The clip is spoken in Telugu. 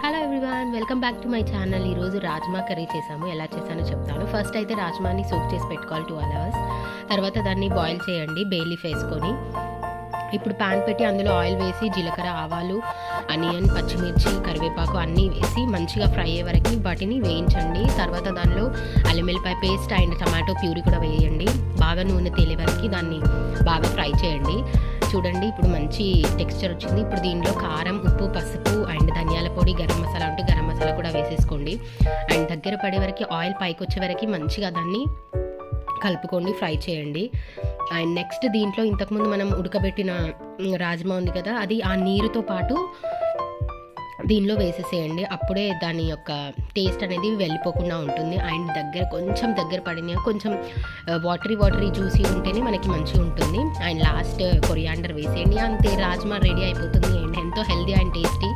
Hello everyone, welcome back to my channel. ఈరోజు రాజ్మా కర్రీ చేసాము. ఎలా చేశానో చెప్తాను. ఫస్ట్ అయితే రాజ్మాని సోక్ చేసి పెట్టుకోవాలి 12 hours. తర్వాత దాన్ని బాయిల్ చేయండి బే లీఫ్ వేసుకొని. ఇప్పుడు ప్యాన్ పెట్టి అందులో ఆయిల్ వేసి జీలకర్ర, ఆవాలు, ఆనియన్, పచ్చిమిర్చి, కరివేపాకు అన్నీ వేసి మంచిగా ఫ్రై అయ్యే వరకు వాటిని వేయించండి. తర్వాత దానిలో అల్లం వెల్లిపాయ పేస్ట్ అండ్ టమాటో ప్యూరీ కూడా వేయండి. బాగా నూనె తేలే వరకు దాన్ని బాగా ఫ్రై చేయండి. చూడండి, ఇప్పుడు మంచి టెక్స్చర్ వచ్చింది. ఇప్పుడు దీనిలో కారం, ఉప్పు, పసుపు అండ్ ధనియాల పొడి, గరం మసాలా ఉంటే గరం మసాలా కూడా వేసేసుకోండి. అండ్ దగ్గర పడే వరకు ఆయిల్ పైకి వచ్చే వరకు మంచిగా దాన్ని కలుపుకోండి, ఫ్రై చేయండి. అండ్ నెక్స్ట్ దీంట్లో ఇంతకుముందు మనం ఉడకబెట్టిన రాజ్మా ఉంది కదా, అది ఆ నీరుతో పాటు దీనిలో వేసేసేయండి. అప్పుడే దాని యొక్క టేస్ట్ అనేది వెళ్ళిపోకుండా ఉంటుంది. అండ్ కొంచెం దగ్గర పడిన కొంచెం వాటరీ జ్యూసీ ఉంటేనే మనకి మంచిగా ఉంటుంది. అండ్ లాస్ట్ కొరియాండర్ వేసేయండి. అంతే, రాజ్మా రెడీ అయిపోతుంది. అండ్ ఎంతో హెల్దీ అండ్ టేస్టీ